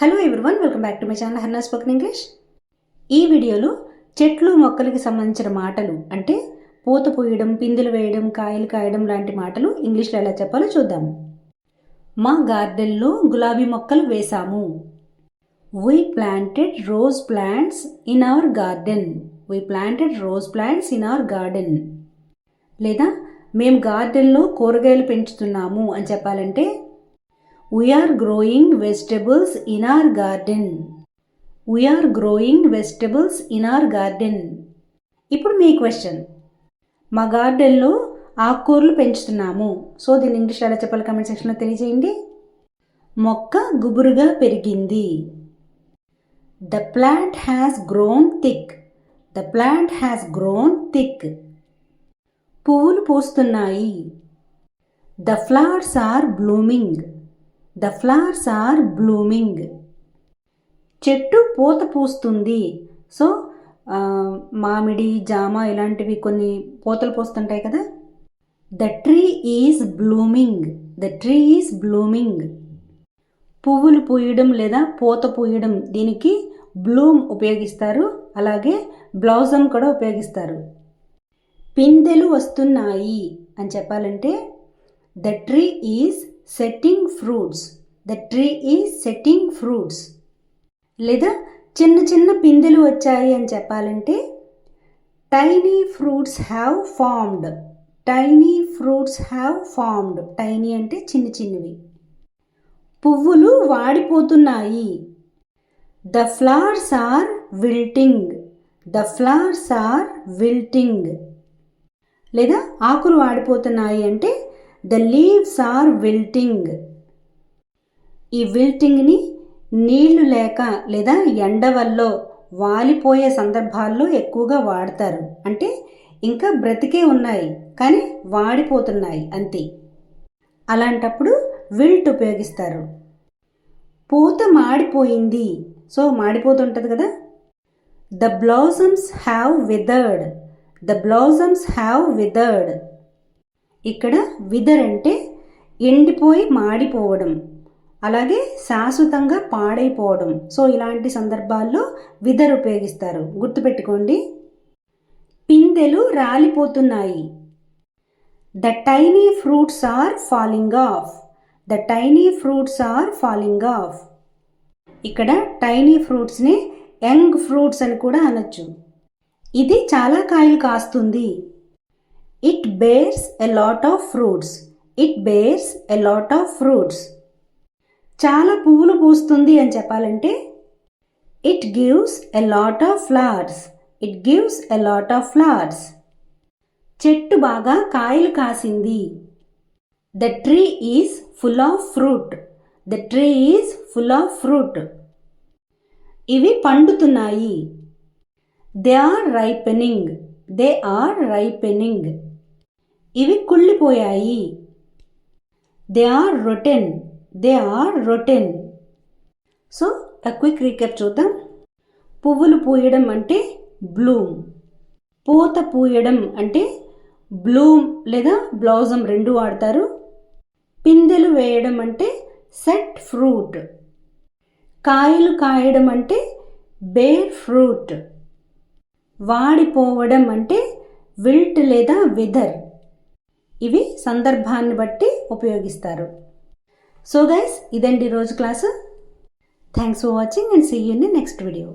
Hello everyone, welcome back to my channel Hannah spoken English. ఈ వీడియోలో చెట్లు మొక్కలకి సంబంధించిన మాటలు అంటే పూత పూయడం, పిందెలు వేయడం, కాయలు కాయడం లాంటి మాటలు ఇంగ్లీష్లో ఎలా చెప్పాలో చూద్దాం. మా గార్డెన్లో గులాబీ మొక్కలు వేసాము. We planted rose plants in our garden. We planted rose plants in our garden. లేదా మేము గార్డెన్లో కూరగాయలు పెంచుతున్నాము అని చెప్పాలంటే We are growing vegetables in our garden. We are growing vegetables in our garden. ఇప్పుడు మీ క్వశ్చన్, మా గార్డెన్లో ఆకుకూరలు పెంచుతున్నాము. సో దీన్ని ఇంగ్లీష్లో ఎలా చెప్పాలి కామెంట్ సెక్షన్లో తెలియజేయండి. మొక్క గుబురుగా పెరిగింది. The plant has grown thick. The plant has grown thick. పువ్వులు పూస్తున్నాయి. The flowers are blooming. The flowers are blooming. చెట్టు పూత పూస్తుంది. సో మామిడి, జామ ఇలాంటివి కొన్ని పూతలు పూస్తుంటాయి కదా. The tree is blooming. The tree is blooming. పువ్వులు పూయడం లేదా పూత పూయడం దీనికి బ్లూమ్ ఉపయోగిస్తారు, అలాగే బ్లాసమ్ కూడా ఉపయోగిస్తారు. పిందెలు వస్తున్నాయి అని చెప్పాలంటే The tree is setting fruits. The tree is setting fruits. లేదా చిన్న చిన్న పిందెలు వచ్చాయి అని చెప్పాలంటే tiny fruits have formed. Tiny fruits have formed. Tiny అంటే చిన్న చిన్నవి. పువ్వులు వాడిపోతున్నాయి. The flowers are wilting. The flowers are wilting. లేదా ఆకులు వాడిపోతున్నాయి అంటే The leaves are wilting. ఈ విల్టింగ్ని నీళ్లు లేక లేదా ఎండ వల్ల వాలిపోయే సందర్భాల్లో ఎక్కువగా వాడతారు. అంటే ఇంకా బ్రతికే ఉన్నాయి కానీ వాడిపోతున్నాయి అంతే. అలాంటప్పుడు విల్ట్ ఉపయోగిస్తారు. పూత మాడిపోయింది. సో మాడిపోతుంటుంది కదా. The blossoms have withered. The blossoms have withered. ఇక్కడ విదర్ అంటే ఎండిపోయి మాడిపోవడం, అలాగే శాశ్వతంగా పాడైపోవడం. సో ఇలాంటి సందర్భాల్లో విదర్ ఉపయోగిస్తారు, గుర్తుపెట్టుకోండి. పిందెలు రాలిపోతున్నాయి. The tiny fruits are falling off. The tiny fruits are falling off. ఇక్కడ టైనీ ఫ్రూట్స్ని యంగ్ ఫ్రూట్స్ అని కూడా అనొచ్చు. ఇది చాలా కాయలు కాస్తుంది. It bears a lot of fruits. It bears a lot of fruits. చాలా పువ్వులు పూస్తుంది అని చెప్పాలంటే It gives a lot of flowers. It gives a lot of flowers. చెట్టు బాగా కాయలు కాసింది. The tree is full of fruit. The tree is full of fruit. ఇవి పండుతున్నాయి. They are ripening. They are ripening. ఇవి కుళ్ళిపోయాయి. They are rotten. They are rotten. So a quick recap చూద్దాం. పువ్వులు పూయడం అంటే బ్లూమ్. పూత పూయడం అంటే బ్లూమ్ లేదా బ్లాసమ్ రెండు వాడతారు. పిందెలు వేయడం అంటే సెట్ ఫ్రూట్. కాయలు కాయడం అంటే బేర్ ఫ్రూట్. వాడిపోవడం అంటే విల్ట్ లేదా విదర్. ఇవి సందర్భాన్ని బట్టి ఉపయోగిస్తారు. సో గైస్, ఇదండి రోజు class. Thanks for watching and see you in the next video.